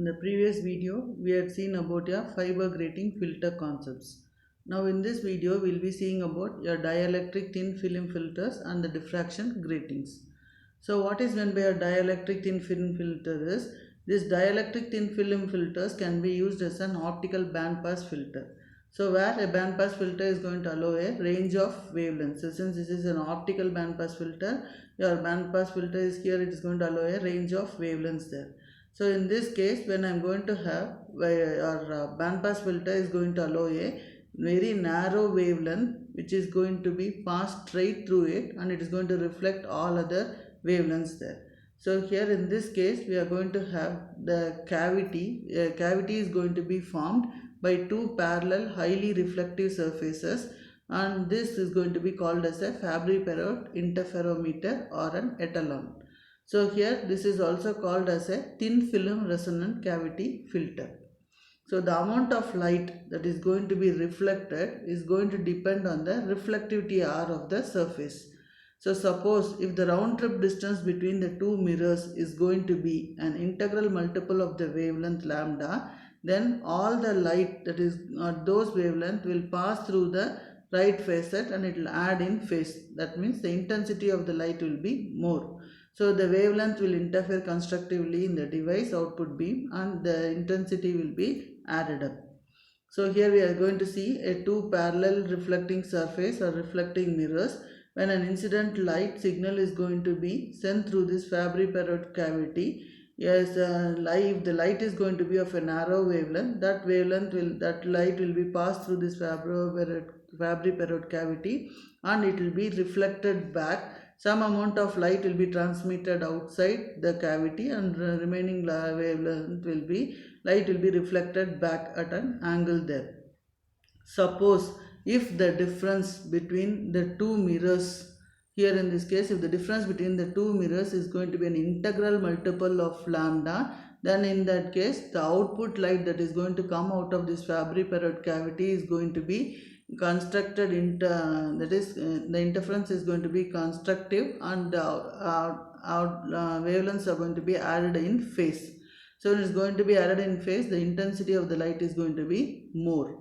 In the previous video, we had seen about your fiber grating filter concepts. Now in this video, we will be seeing about your dielectric thin film filters and the diffraction gratings. So what is meant by a dielectric thin film filter is, this dielectric thin film filters can be used as an optical bandpass filter. So where a bandpass filter is going to allow a range of wavelengths. So since this is an optical bandpass filter, your bandpass filter is here, it is going to allow a range of wavelengths there. So in this case, when I am going to have our bandpass filter is going to allow a very narrow wavelength which is going to be passed straight through it, and it is going to reflect all other wavelengths there. So here in this case, we are going to have the cavity. A cavity is going to be formed by two parallel highly reflective surfaces, and this is going to be called as a Fabry-Perot interferometer or an Etalon. So here this is also called as a thin film resonant cavity filter. So the amount of light that is going to be reflected is going to depend on the reflectivity R of the surface. So suppose if the round trip distance between the two mirrors is going to be an integral multiple of the wavelength lambda, then all the light that is at those wavelength will pass through the right facet and it will add in phase. That means the intensity of the light will be more. So the wavelength will interfere constructively in the device output beam and the intensity will be added up. So here we are going to see a two parallel reflecting surface or reflecting mirrors. When an incident light signal is going to be sent through this Fabry-Perot cavity, yes, if the light is going to be of a narrow wavelength, that light will be passed through this Fabry-Perot cavity and it will be reflected back. Some amount of light will be transmitted outside the cavity and the remaining wavelength light will be reflected back at an angle there. Suppose if the difference between the two mirrors, here in this case, if the difference between the two mirrors is going to be an integral multiple of lambda, then in that case the output light that is going to come out of this Fabry-Perot cavity is going to be constructed the interference is going to be constructive and wavelengths are going to be added in phase. So it is going to be added in phase, the intensity of the light is going to be more.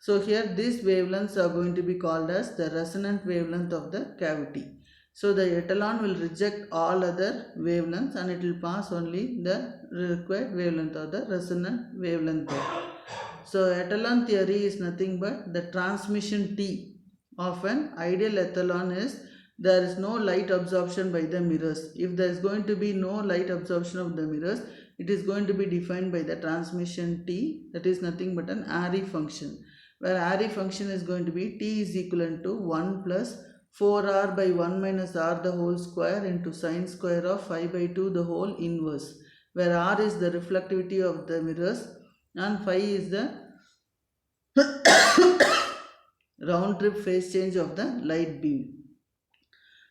So here these wavelengths are going to be called as the resonant wavelength of the cavity. So the Etalon will reject all other wavelengths and it will pass only the required wavelength or the resonant wavelength there. So Etalon theory is nothing but the transmission T of an ideal Etalon is there is no light absorption by the mirrors. If there is going to be no light absorption of the mirrors, it is going to be defined by the transmission T, that is nothing but an Airy function, where Airy function is going to be T is equivalent to 1 plus 4r by 1 minus r the whole square into sine square of 5 by 2 the whole inverse, where r is the reflectivity of the mirrors and phi is the round trip phase change of the light beam.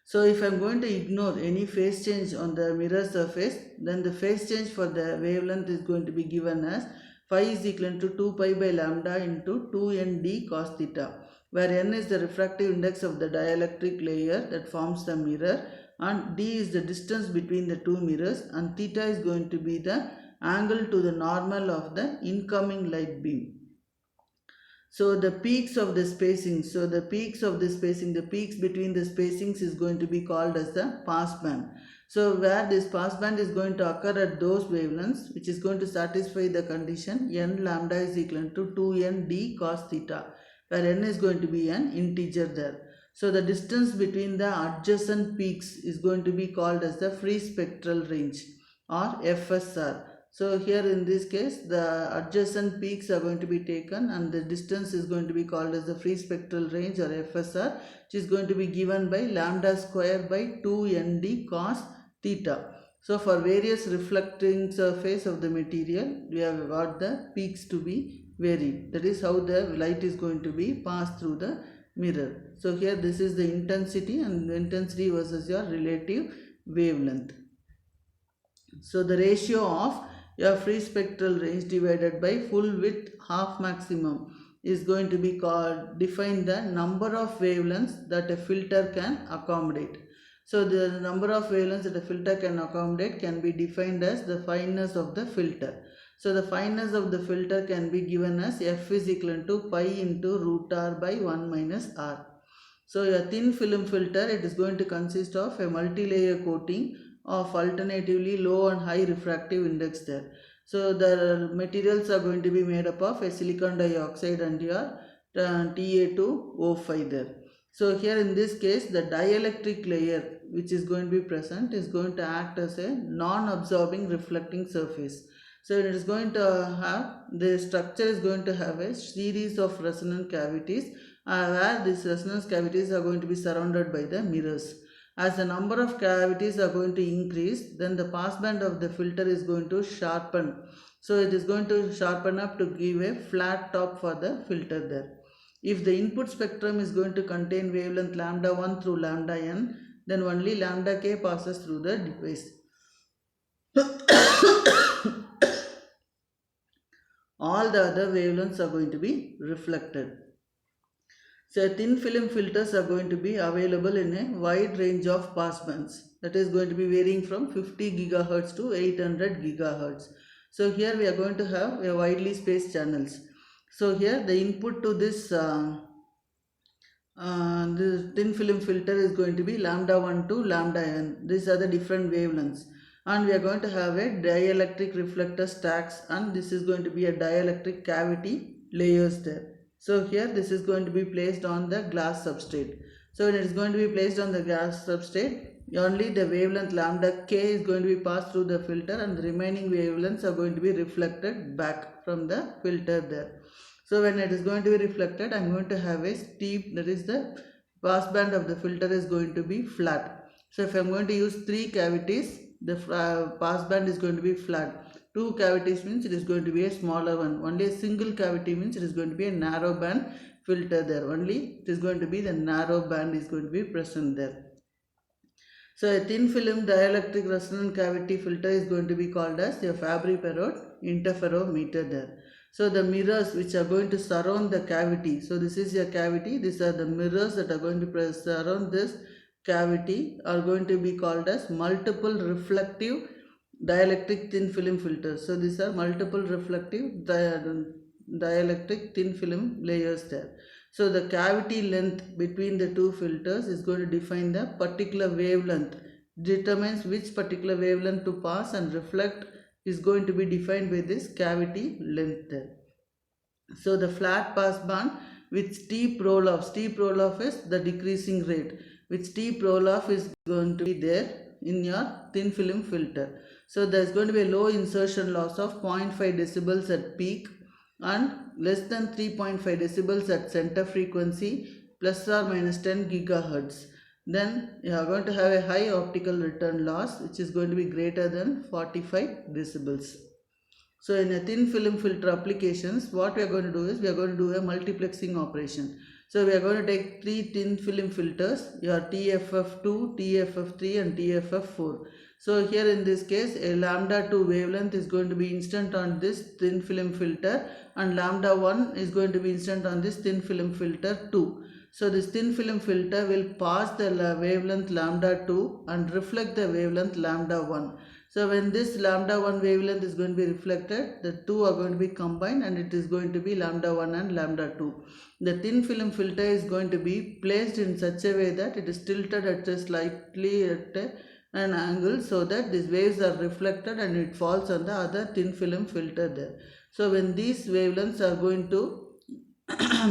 So if I am going to ignore any phase change on the mirror surface, then the phase change for the wavelength is going to be given as phi is equal to 2 pi by lambda into 2n d cos theta, where n is the refractive index of the dielectric layer that forms the mirror and d is the distance between the two mirrors and theta is going to be the angle to the normal of the incoming light beam. So the peaks of the spacing, the peaks between the spacings is going to be called as the pass band. So where this pass band is going to occur at those wavelengths which is going to satisfy the condition n lambda is equal to 2n d cos theta, where n is going to be an integer there. So the distance between the adjacent peaks is going to be called as the free spectral range or FSR. So here in this case the adjacent peaks are going to be taken and the distance is going to be called as the free spectral range or FSR, which is going to be given by lambda square by 2nd cos theta. So for various reflecting surface of the material, we have got the peaks to be varied. That is how the light is going to be passed through the mirror. So here this is the intensity and the intensity versus your relative wavelength. So the ratio of your free spectral range divided by full width half maximum is going to be define the number of wavelengths that a filter can accommodate. So the number of wavelengths that a filter can accommodate can be defined as the fineness of the filter. So the fineness of the filter can be given as f is equal to pi into root r by 1 minus r. So a thin film filter, it is going to consist of a multi-layer coating of alternatively low and high refractive index there. So the materials are going to be made up of a silicon dioxide and your Ta2O5 there. So here in this case, the dielectric layer which is going to be present is going to act as a non-absorbing reflecting surface. So it is going to have, the structure is going to have a series of resonant cavities where these resonance cavities are going to be surrounded by the mirrors. As the number of cavities are going to increase, then the passband of the filter is going to sharpen. So it is going to sharpen up to give a flat top for the filter there. If the input spectrum is going to contain wavelength lambda 1 through lambda n, then only lambda k passes through the device. All the other wavelengths are going to be reflected. So thin film filters are going to be available in a wide range of passbands. That is going to be varying from 50 GHz to 800 GHz. So here we are going to have a widely spaced channels. So here the input to this the thin film filter is going to be lambda 1 to lambda n. These are the different wavelengths. And we are going to have a dielectric reflector stacks, and this is going to be a dielectric cavity layers there. So here this is going to be placed on the glass substrate. So when it is going to be placed on the glass substrate, only the wavelength lambda k is going to be passed through the filter, and the remaining wavelengths are going to be reflected back from the filter there. So when it is going to be reflected, I am going to have a steep, that is the passband of the filter is going to be flat. So if I am going to use 3 cavities, the passband is going to be flat. 2 cavities means it is going to be a smaller one. Only a single cavity means it is going to be a narrow band filter there. Only it is going to be the narrow band is going to be present there. So a thin film dielectric resonant cavity filter is going to be called as a Fabry-Perot interferometer there. So the mirrors which are going to surround the cavity. So this is your cavity. These are the mirrors that are going to surround this cavity are going to be called as multiple reflective dielectric thin film filters. So these are multiple reflective dielectric thin film layers there. So the cavity length between the two filters is going to define the particular wavelength, determines which particular wavelength to pass and reflect is going to be defined by this cavity length there. So the flat pass band with steep roll off is the decreasing rate, with steep roll off is going to be there in your thin film filter. So there is going to be a low insertion loss of 0.5 decibels at peak and less than 3.5 decibels at center frequency, plus or minus 10 gigahertz. Then you are going to have a high optical return loss which is going to be greater than 45 decibels. So in a thin film filter applications, what we are going to do is we are going to do a multiplexing operation. So we are going to take 3 thin film filters, your TFF2, TFF3 and TFF4. So here in this case, a lambda 2 wavelength is going to be instant on this thin film filter, and lambda 1 is going to be instant on this thin film filter 2. So this thin film filter will pass the wavelength lambda 2 and reflect the wavelength lambda 1. So when this lambda 1 wavelength is going to be reflected, the two are going to be combined and it is going to be lambda 1 and lambda 2. The thin film filter is going to be placed in such a way that it is tilted at a slightly at an angle, so that these waves are reflected and it falls on the other thin film filter there. So when these wavelengths are going to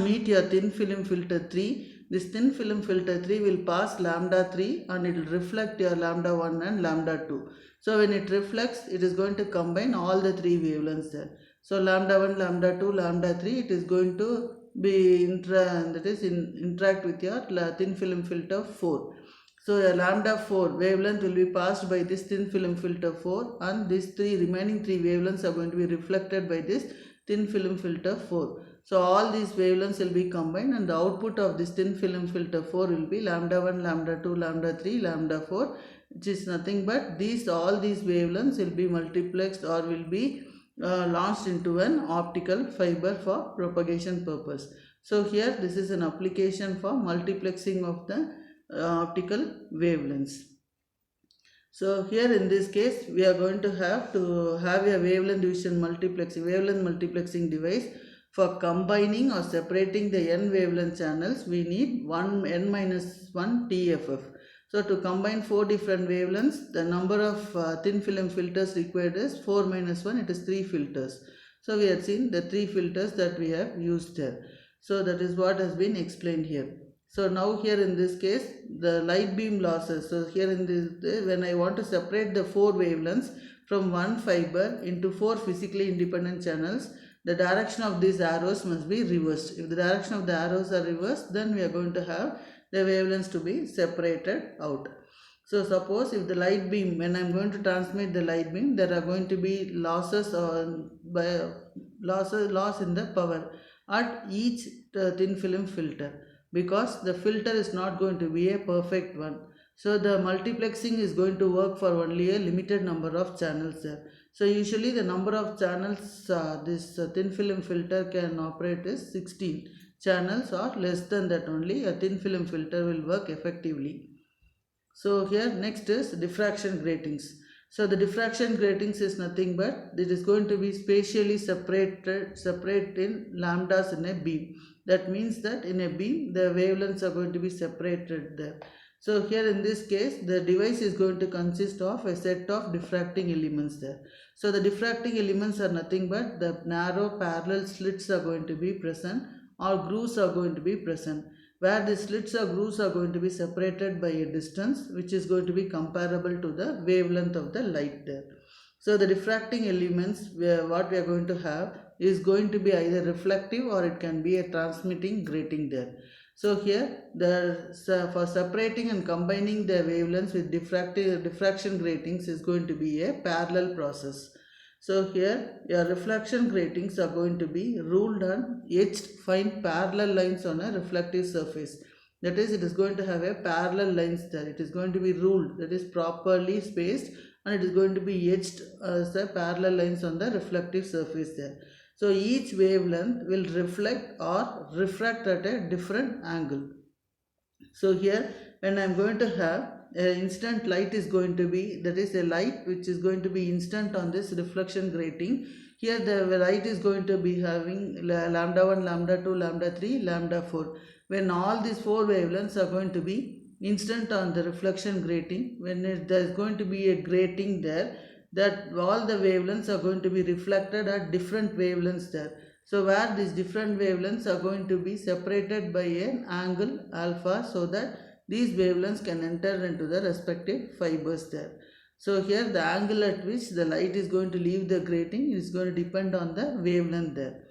meet your thin film filter 3, this thin film filter 3 will pass lambda 3 and it will reflect your lambda 1 and lambda 2. So when it reflects, it is going to combine all the 3 wavelengths there. So lambda 1, lambda 2, lambda 3, it is going to be interact with your thin film filter 4. So a lambda 4 wavelength will be passed by this thin film filter 4, and these remaining 3 wavelengths are going to be reflected by this thin film filter 4. So all these wavelengths will be combined, and the output of this thin film filter 4 will be lambda 1, lambda 2, lambda 3, lambda 4, which is nothing but all these wavelengths will be multiplexed or will be launched into an optical fiber for propagation purpose. So here this is an application for multiplexing of the optical wavelengths. So here in this case, we are going to have a wavelength division multiplexing device. For combining or separating the n wavelength channels, we need one n minus 1 TFF. So to combine 4 different wavelengths, the number of thin film filters required is 4 minus 1, it is 3 filters. So we have seen the 3 filters that we have used here. So that is what has been explained here. So now here in this case, the light beam losses. So here in this, when I want to separate the 4 wavelengths from one fiber into 4 physically independent channels, the direction of these arrows must be reversed. If the direction of the arrows are reversed, then we are going to have the wavelengths to be separated out. So suppose if the light beam, when I am going to transmit the light beam, there are going to be loss in the power at each thin film filter, because the filter is not going to be a perfect one. So the multiplexing is going to work for only a limited number of channels there. So usually the number of channels this thin film filter can operate is 16 channels, or less than that only a thin film filter will work effectively. So here next is diffraction gratings. So the diffraction gratings is nothing but it is going to be spatially separate in lambdas in a beam. That means that in a beam the wavelengths are going to be separated there. So here in this case the device is going to consist of a set of diffracting elements there. So the diffracting elements are nothing but the narrow parallel slits are going to be present, or grooves are going to be present, where the slits or grooves are going to be separated by a distance which is going to be comparable to the wavelength of the light there. So the diffracting elements, what we are going to have is going to be either reflective or it can be a transmitting grating there. So here for separating and combining the wavelengths with diffraction gratings is going to be a parallel process. So here your reflection gratings are going to be ruled on etched fine parallel lines on a reflective surface. That is, it is going to have a parallel lines there. It is going to be ruled, that is properly spaced, and it is going to be etched as a parallel lines on the reflective surface there. So each wavelength will reflect or refract at a different angle. So here when I am going to have instant light is going to be, that is a light which is going to be instant on this reflection grating. Here the light is going to be having lambda 1, lambda 2, lambda 3, lambda 4. When all these 4 wavelengths are going to be instant on the reflection grating, when there is going to be a grating there, that all the wavelengths are going to be reflected at different wavelengths there. So where these different wavelengths are going to be separated by an angle alpha, so that these wavelengths can enter into the respective fibers there. So here the angle at which the light is going to leave the grating is going to depend on the wavelength there.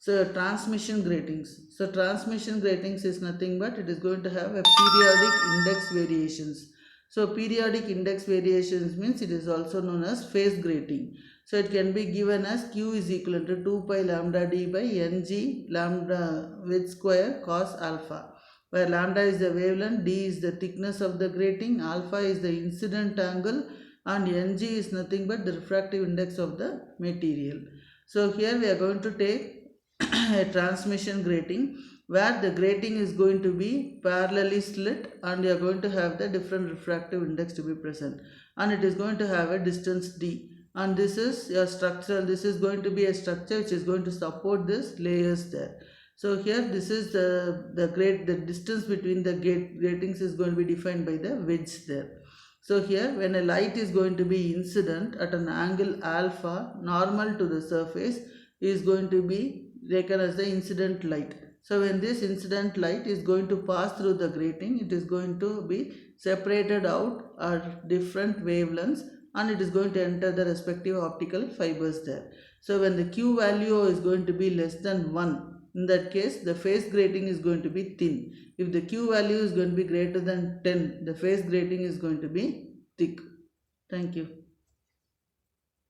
So transmission gratings. So transmission gratings is nothing but it is going to have a periodic index variations. So periodic index variations means it is also known as phase grating. So it can be given as Q is equal to 2 pi lambda d by Ng lambda width square cos alpha, where lambda is the wavelength, d is the thickness of the grating, alpha is the incident angle, and Ng is nothing but the refractive index of the material. So here we are going to take a transmission grating, where the grating is going to be parallelly slit and you are going to have the different refractive index to be present, and it is going to have a distance d, and this is your structure. This is going to be a structure which is going to support this layers there. So here this is the distance between the gratings is going to be defined by the wedge there. So here when a light is going to be incident at an angle alpha normal to the surface is going to be taken as the incident light. So when this incident light is going to pass through the grating, it is going to be separated out at different wavelengths, and it is going to enter the respective optical fibers there. So when the Q value is going to be less than 1, in that case the phase grating is going to be thin. If the Q value is going to be greater than 10, the phase grating is going to be thick. Thank you.